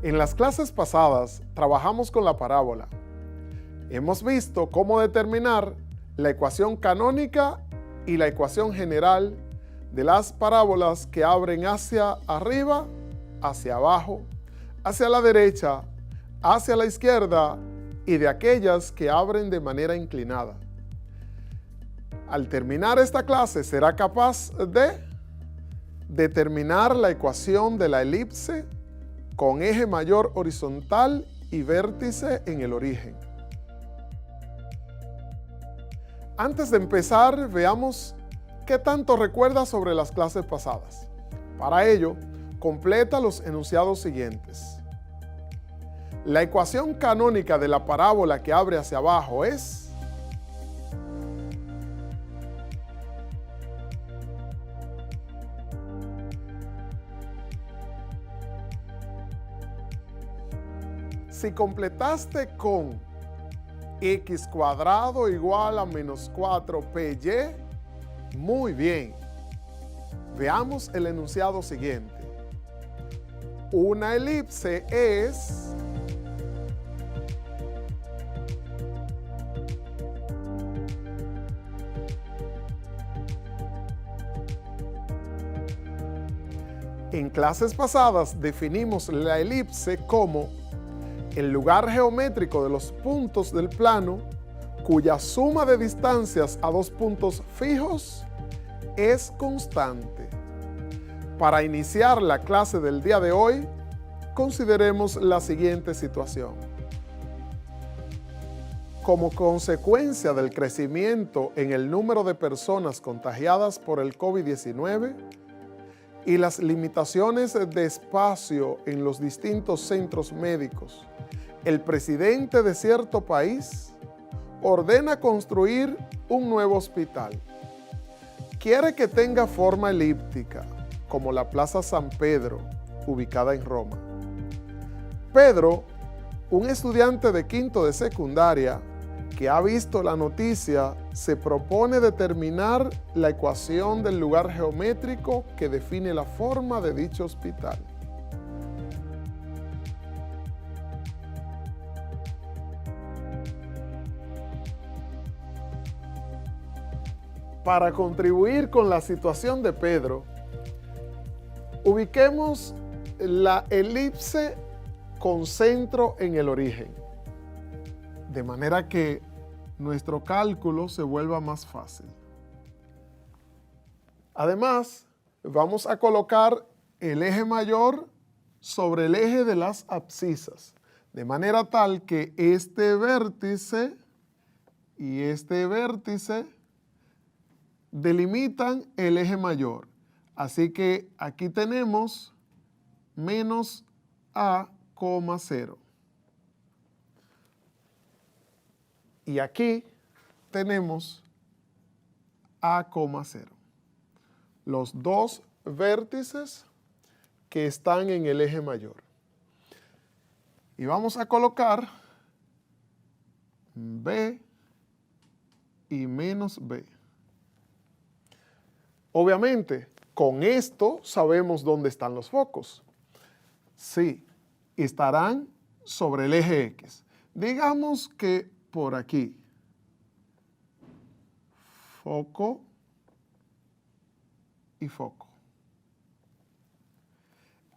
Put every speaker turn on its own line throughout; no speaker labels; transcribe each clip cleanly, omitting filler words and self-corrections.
En las clases pasadas trabajamos con la parábola. Hemos visto cómo determinar la ecuación canónica y la ecuación general de las parábolas que abren hacia arriba, hacia abajo, hacia la derecha, hacia la izquierda y de aquellas que abren de manera inclinada. Al terminar esta clase será capaz de determinar la ecuación de la elipse con eje mayor horizontal y vértice en el origen. Antes de empezar, veamos qué tanto recuerdas sobre las clases pasadas. Para ello, completa los enunciados siguientes. La ecuación canónica de la parábola que abre hacia abajo es si completaste con x cuadrado igual a menos 4py, muy bien. Veamos el enunciado siguiente. Una elipse es en clases pasadas definimos la elipse como el lugar geométrico de los puntos del plano cuya suma de distancias a dos puntos fijos es constante. Para iniciar la clase del día de hoy, consideremos la siguiente situación. Como consecuencia del crecimiento en el número de personas contagiadas por el COVID-19 y las limitaciones de espacio en los distintos centros médicos, el presidente de cierto país ordena construir un nuevo hospital. Quiere que tenga forma elíptica, como la Plaza San Pedro, ubicada en Roma. Pedro, un estudiante de quinto de secundaria que ha visto la noticia, se propone determinar la ecuación del lugar geométrico que define la forma de dicho hospital. Para contribuir con la situación de Pedro, ubiquemos la elipse con centro en el origen, de manera que nuestro cálculo se vuelva más fácil. Además, vamos a colocar el eje mayor sobre el eje de las abscisas, de manera tal que este vértice y este vértice delimitan el eje mayor. Así que aquí tenemos menos a, 0. Y aquí tenemos a, 0. Los dos vértices que están en el eje mayor. Y vamos a colocar b y menos b. Obviamente, con esto sabemos dónde están los focos. Sí, estarán sobre el eje X. Digamos que por aquí. Foco y foco.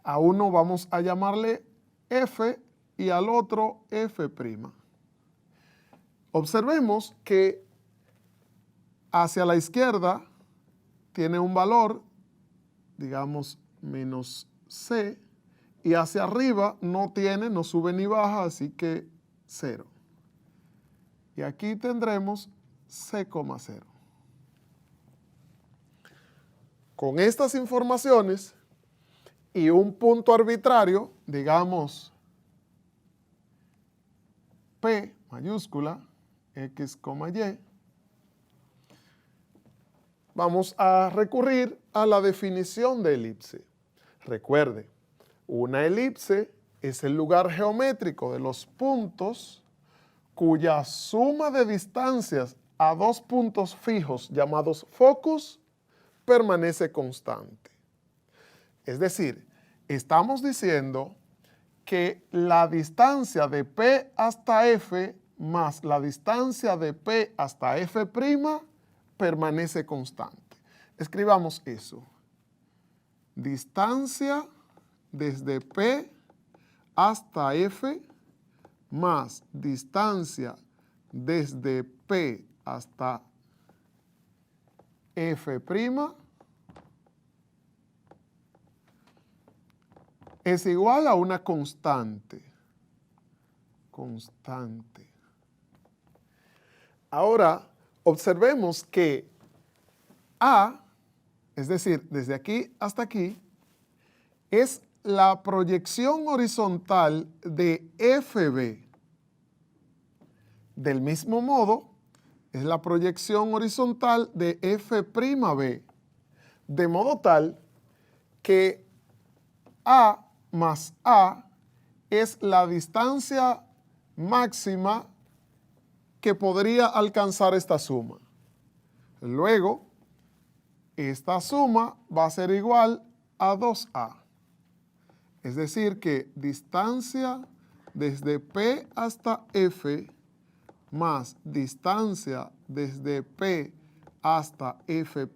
A uno vamos a llamarle F y al otro F'. Observemos que hacia la izquierda tiene un valor, digamos, menos C, y hacia arriba no tiene, no sube ni baja, así que 0. Y aquí tendremos C, 0. Con estas informaciones y un punto arbitrario, digamos P mayúscula, X, Y, vamos a recurrir a la definición de elipse. Recuerde, una elipse es el lugar geométrico de los puntos cuya suma de distancias a dos puntos fijos llamados focus permanece constante. Es decir, estamos diciendo que la distancia de P hasta F más la distancia de P hasta F' permanece constante. Escribamos eso. Distancia desde P hasta F más distancia desde P hasta F' es igual a una constante. Constante. Ahora, observemos que A, es decir, desde aquí hasta aquí, es la proyección horizontal de FB. Del mismo modo, es la proyección horizontal de F'B, de modo tal que A más A es la distancia máxima que podría alcanzar esta suma. Luego, esta suma va a ser igual a 2A. Es decir que distancia desde P hasta F más distancia desde P hasta F'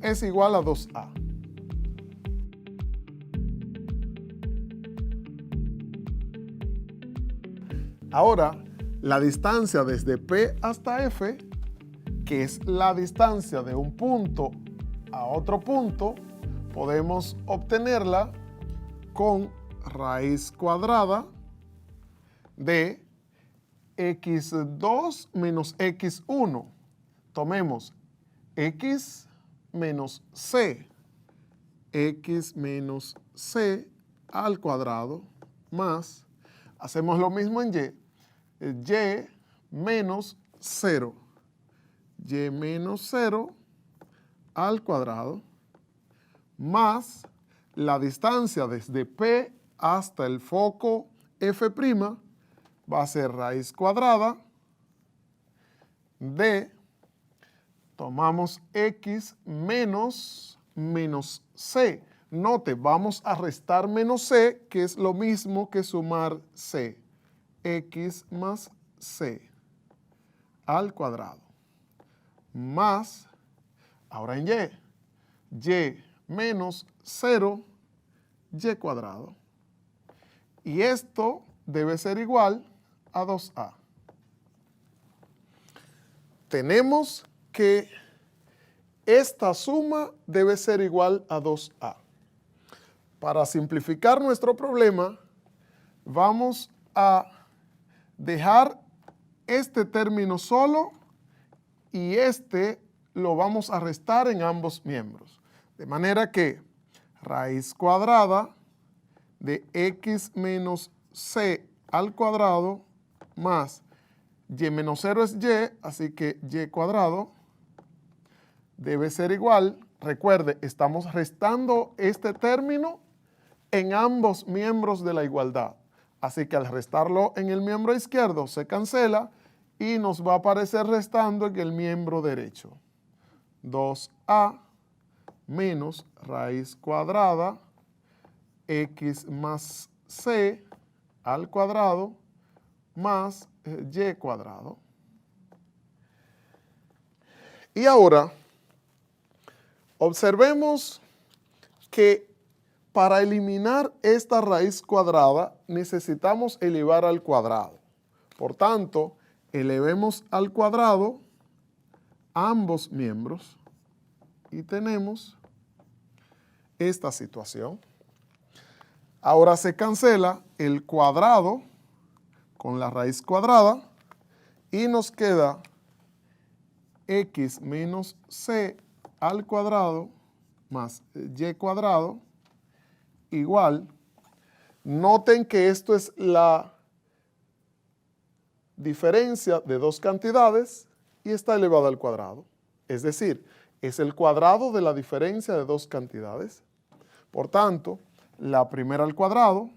es igual a 2A. Ahora, la distancia desde P hasta F, que es la distancia de un punto a otro punto, podemos obtenerla con raíz cuadrada de x2 menos x1. Tomemos x menos c al cuadrado más, hacemos lo mismo en y menos 0. Y menos 0 al cuadrado más la distancia desde P hasta el foco F' va a ser raíz cuadrada de, tomamos x menos c. Note, vamos a restar menos c, que es lo mismo que sumar c. X más c al cuadrado. Más, ahora en y menos 0, y cuadrado. Y esto debe ser igual a 2A. Tenemos que esta suma debe ser igual a 2A. Para simplificar nuestro problema, vamos a dejar este término solo y este lo vamos a restar en ambos miembros. De manera que raíz cuadrada de x menos c al cuadrado más y menos 0 es y, así que y cuadrado debe ser igual. Recuerde, estamos restando este término en ambos miembros de la igualdad. Así que al restarlo en el miembro izquierdo se cancela y nos va a aparecer restando en el miembro derecho. 2A menos raíz cuadrada x más c al cuadrado más y cuadrado. Y ahora, observemos que para eliminar esta raíz cuadrada necesitamos elevar al cuadrado. Por tanto, elevemos al cuadrado ambos miembros y tenemos esta situación. Ahora se cancela el cuadrado con la raíz cuadrada y nos queda x menos c al cuadrado más y cuadrado igual. Noten que esto es la diferencia de dos cantidades y está elevada al cuadrado. Es decir, es el cuadrado de la diferencia de dos cantidades. Por tanto, la primera al cuadrado,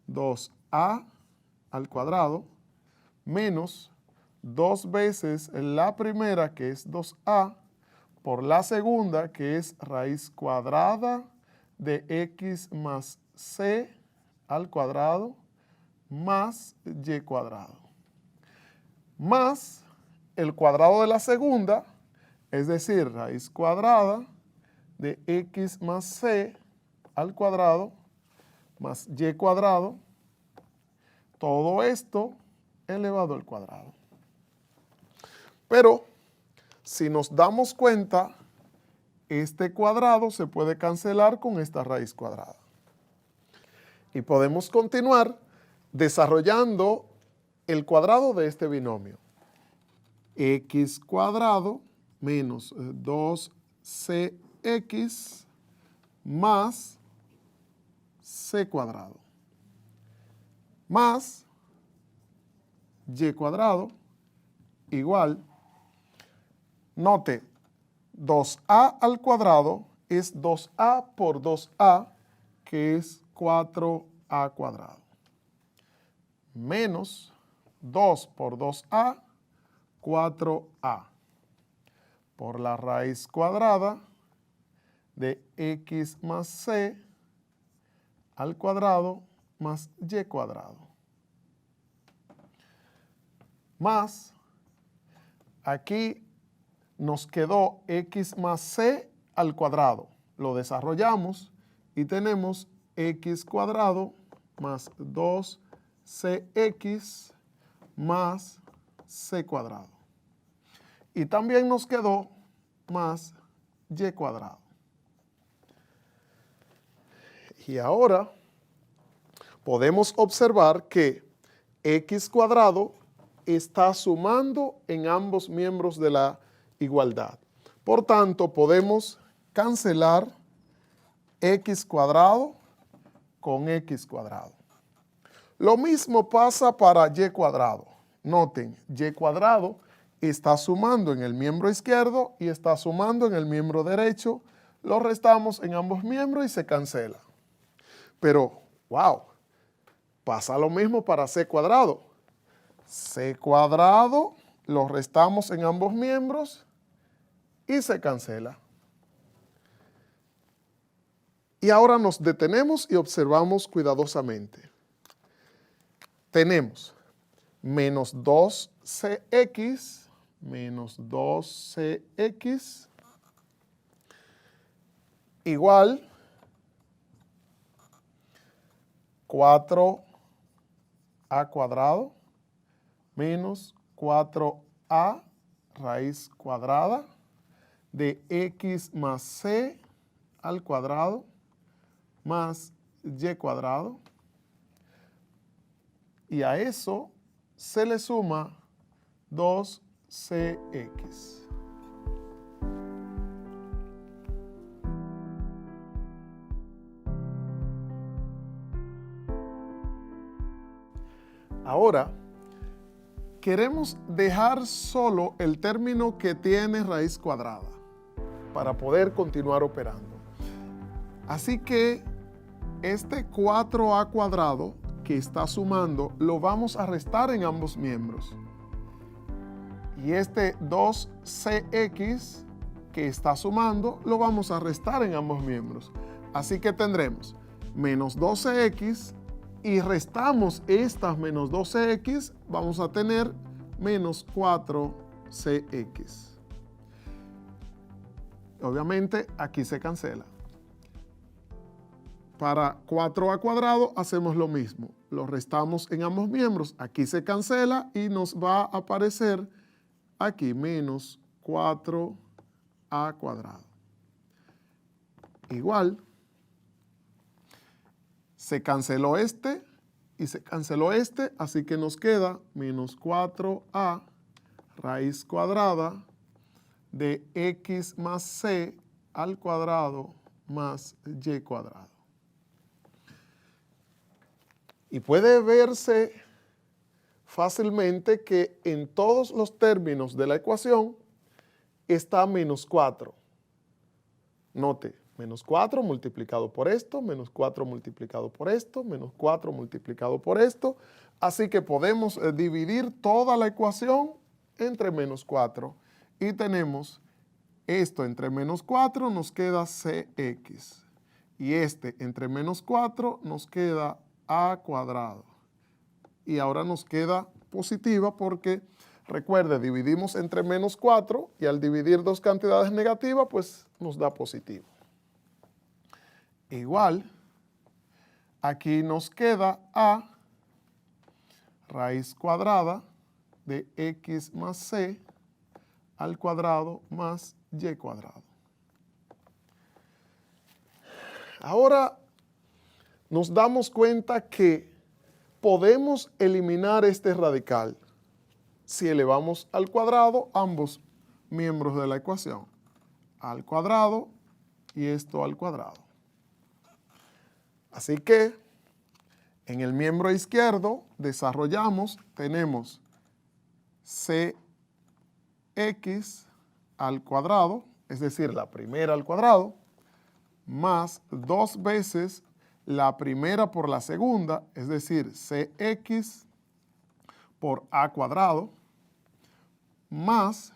2a al cuadrado, menos 2 veces la primera, que es 2a, por la segunda, que es raíz cuadrada de x más c al cuadrado más y cuadrado. Más el cuadrado de la segunda, es decir, raíz cuadrada de x más c al cuadrado más y cuadrado, todo esto elevado al cuadrado. Pero si nos damos cuenta, este cuadrado se puede cancelar con esta raíz cuadrada. Y podemos continuar desarrollando el cuadrado de este binomio. X cuadrado menos 2cx más c cuadrado más y cuadrado igual, note, 2a al cuadrado es 2a por 2a, que es 4a cuadrado, menos 2 por 2a, 4a, por la raíz cuadrada de x más c al cuadrado más y cuadrado. Más, aquí nos quedó x más c al cuadrado. Lo desarrollamos y tenemos x cuadrado más 2cx más c cuadrado. Y también nos quedó más y cuadrado. Y ahora podemos observar que x cuadrado está sumando en ambos miembros de la igualdad. Por tanto, podemos cancelar x cuadrado con x cuadrado. Lo mismo pasa para y cuadrado. Noten, y cuadrado está sumando en el miembro izquierdo y está sumando en el miembro derecho. Lo restamos en ambos miembros y se cancela. Pero, wow, pasa lo mismo para c cuadrado. C cuadrado lo restamos en ambos miembros y se cancela. Y ahora nos detenemos y observamos cuidadosamente. Tenemos menos 2cx, igual 4a cuadrado menos 4a raíz cuadrada de x más c al cuadrado más y cuadrado. Y a eso se le suma 2cx. Ahora, queremos dejar solo el término que tiene raíz cuadrada para poder continuar operando. Así que este 4a cuadrado que está sumando lo vamos a restar en ambos miembros. Y este 2cx que está sumando lo vamos a restar en ambos miembros. Así que tendremos menos 12x y restamos estas menos 12x, vamos a tener menos 4cx. Obviamente aquí se cancela. Para 4a cuadrado hacemos lo mismo. Lo restamos en ambos miembros. Aquí se cancela y nos va a aparecer aquí menos 4a cuadrado. Igual, se canceló este y se canceló este, así que nos queda menos 4a raíz cuadrada de x más c al cuadrado más y cuadrado. Y puede verse fácilmente que en todos los términos de la ecuación está menos 4. Note, menos 4 multiplicado por esto, menos 4 multiplicado por esto, menos 4 multiplicado por esto. Así que podemos dividir toda la ecuación entre menos 4. Y tenemos esto entre menos 4 nos queda cx. Y este entre menos 4 nos queda a cuadrado. Y ahora nos queda positiva porque, recuerde, dividimos entre menos 4 y al dividir dos cantidades negativas, pues nos da positivo. Igual, aquí nos queda a raíz cuadrada de x más c al cuadrado más y cuadrado. Ahora nos damos cuenta que podemos eliminar este radical si elevamos al cuadrado ambos miembros de la ecuación, al cuadrado y esto al cuadrado. Así que en el miembro izquierdo desarrollamos, tenemos cx al cuadrado, es decir, la primera al cuadrado, más 2 veces la primera por la segunda, es decir, cx por a cuadrado, más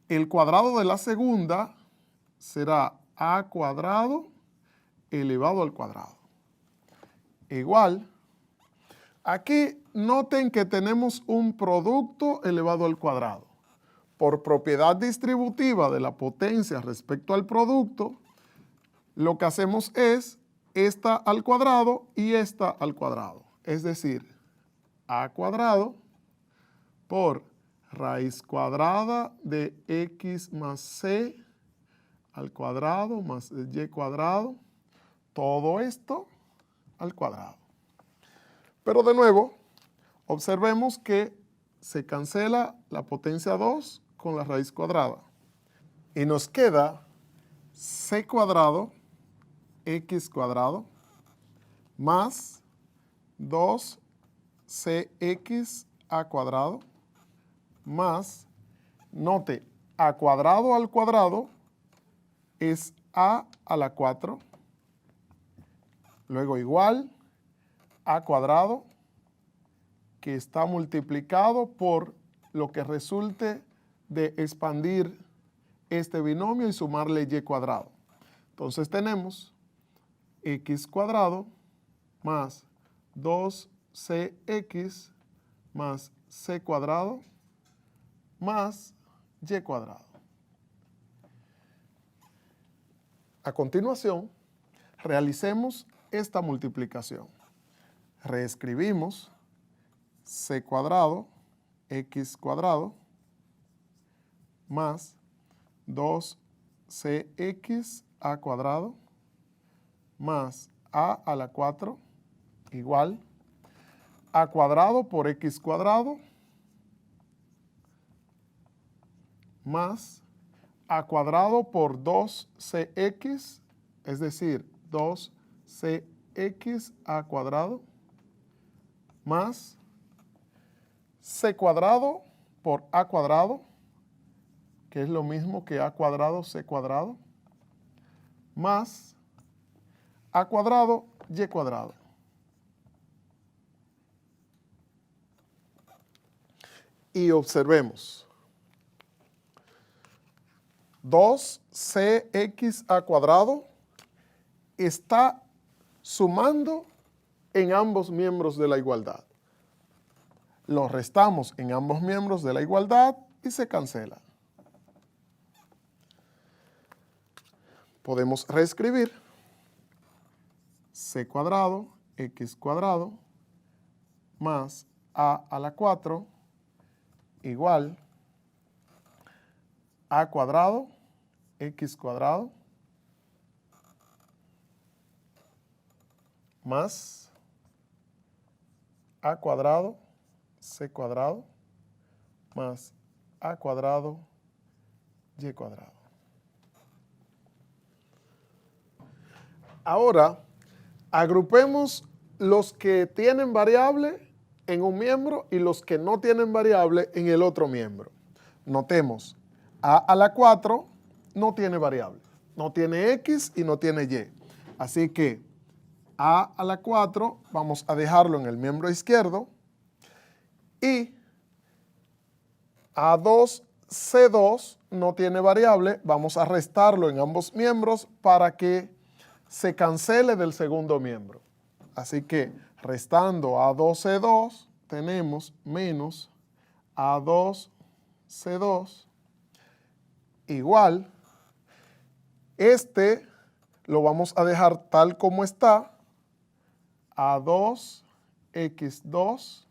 el cuadrado de la segunda será a cuadrado elevado al cuadrado. Igual, aquí noten que tenemos un producto elevado al cuadrado. Por propiedad distributiva de la potencia respecto al producto, lo que hacemos es esta al cuadrado y esta al cuadrado. Es decir, a cuadrado por raíz cuadrada de x más c al cuadrado más y cuadrado, todo esto al cuadrado. Pero de nuevo, observemos que se cancela la potencia 2 con la raíz cuadrada. Y nos queda c cuadrado, x cuadrado, más 2cx a cuadrado, más, note, a cuadrado al cuadrado es a la 4, luego igual a cuadrado, que está multiplicado por lo que resulte de expandir este binomio y sumarle y cuadrado. Entonces tenemos x cuadrado más 2cx más c cuadrado más y cuadrado. A continuación, realicemos esta multiplicación. Reescribimos c cuadrado, x cuadrado, más 2cx a cuadrado, más a la 4, igual a cuadrado por x cuadrado, más a cuadrado por 2cx, es decir, 2cx a cuadrado, más c cuadrado por a cuadrado, que es lo mismo que a cuadrado c cuadrado, más a cuadrado y cuadrado. Y observemos. 2cx a cuadrado está sumando en ambos miembros de la igualdad. Lo restamos en ambos miembros de la igualdad y se cancela. Podemos reescribir c cuadrado, x cuadrado, más a la 4, igual a cuadrado, x cuadrado, más a cuadrado, c cuadrado, más a cuadrado, y cuadrado. Ahora, agrupemos los que tienen variable en un miembro y los que no tienen variable en el otro miembro. Notemos, a la 4 no tiene variable, no tiene x y no tiene y. Así que a la 4 vamos a dejarlo en el miembro izquierdo y A2, C2 no tiene variable, vamos a restarlo en ambos miembros para que se cancele del segundo miembro. Así que restando A2C2 tenemos menos A2C2 igual. Este lo vamos a dejar tal como está, A2X2.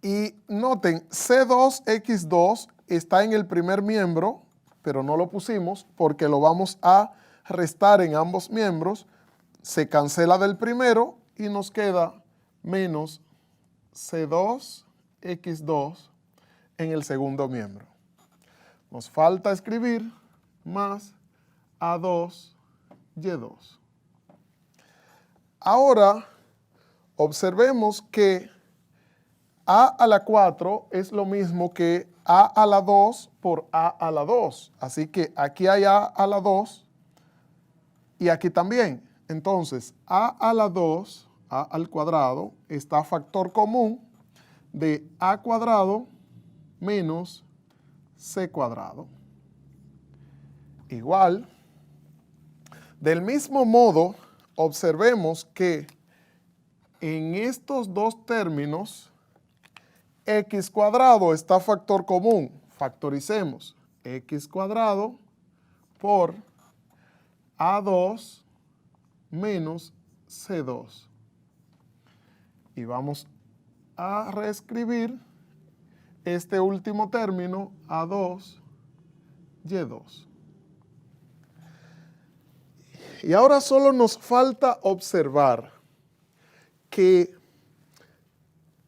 Y noten, C2X2 está en el primer miembro, pero no lo pusimos porque lo vamos a restar en ambos miembros. Se cancela del primero y nos queda menos C2X2 en el segundo miembro. Nos falta escribir más A2Y2. Ahora, observemos que A a la 4 es lo mismo que A a la 2 por A a la 2. Así que aquí hay A a la 2 y aquí también. Entonces, A a la 2, A al cuadrado, está factor común de A cuadrado menos C cuadrado. Igual, del mismo modo, observemos que en estos dos términos, x cuadrado está factor común. Factoricemos x cuadrado por A2 menos C2. Y vamos a reescribir este último término, A2Y2. Y ahora solo nos falta observar que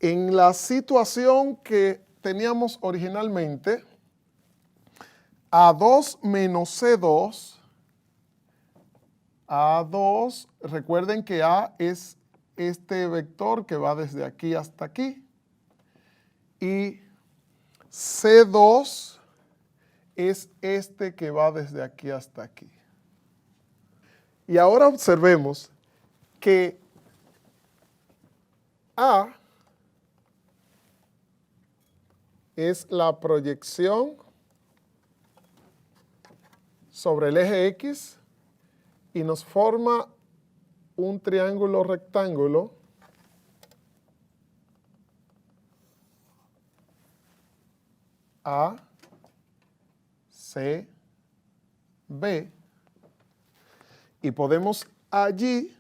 en la situación que teníamos originalmente, A2 menos C2, A2, recuerden que A es este vector que va desde aquí hasta aquí, y C2 es este que va desde aquí hasta aquí. Y ahora observemos que A es la proyección sobre el eje X y nos forma un triángulo rectángulo A, C, B. Y podemos allí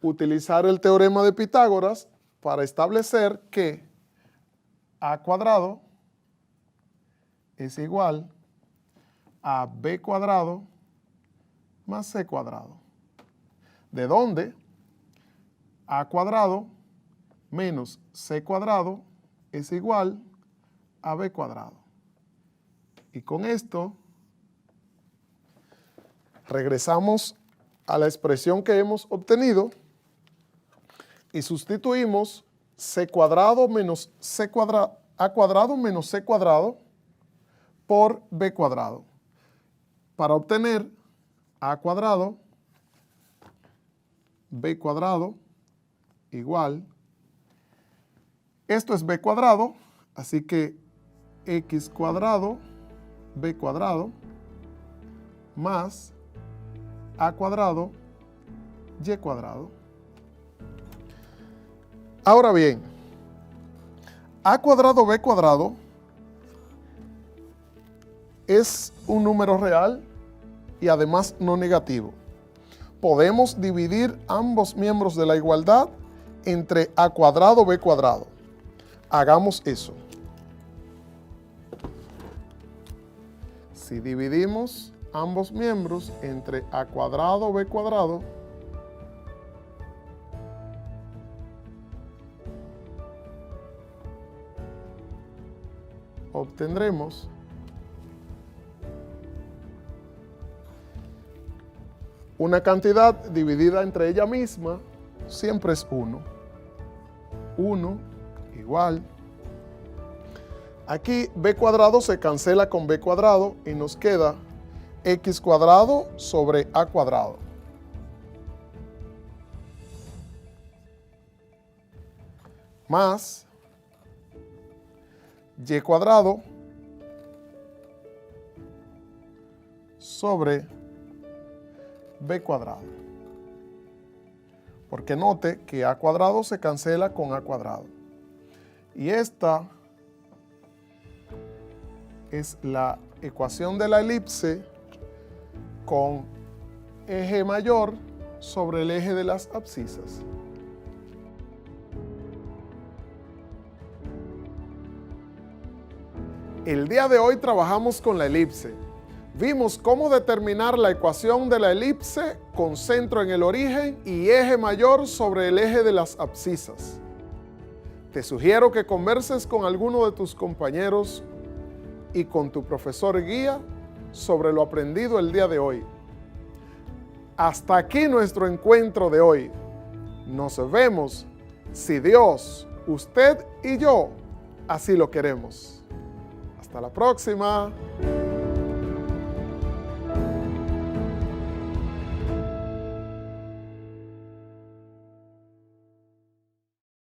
utilizar el teorema de Pitágoras para establecer que A cuadrado es igual a B cuadrado más C cuadrado. ¿De dónde? A cuadrado menos C cuadrado es igual a B cuadrado. Y con esto regresamos a la expresión que hemos obtenido y sustituimos C cuadrado menos C cuadrado, A cuadrado menos C cuadrado por B cuadrado para obtener A cuadrado, B cuadrado igual, esto es B cuadrado, así que X cuadrado, B cuadrado, más A cuadrado, Y cuadrado. Ahora bien, A cuadrado, B cuadrado es un número real y además no negativo. Podemos dividir ambos miembros de la igualdad entre A cuadrado, B cuadrado. Hagamos eso. Si dividimos ambos miembros entre A cuadrado, B cuadrado, obtendremos una cantidad dividida entre ella misma, siempre es 1. 1 igual. Aquí B cuadrado se cancela con B cuadrado y nos queda X cuadrado sobre A cuadrado. Más Y cuadrado sobre B cuadrado. porque note que a cuadrado se cancela con a cuadrado. Y esta es la ecuación de la elipse con eje mayor sobre el eje de las abscisas. El día de hoy trabajamos con la elipse. Vimos cómo determinar la ecuación de la elipse con centro en el origen y eje mayor sobre el eje de las abscisas. Te sugiero que converses con alguno de tus compañeros y con tu profesor guía sobre lo aprendido el día de hoy. Hasta aquí nuestro encuentro de hoy. Nos vemos si Dios, usted y yo así lo queremos. Hasta la próxima.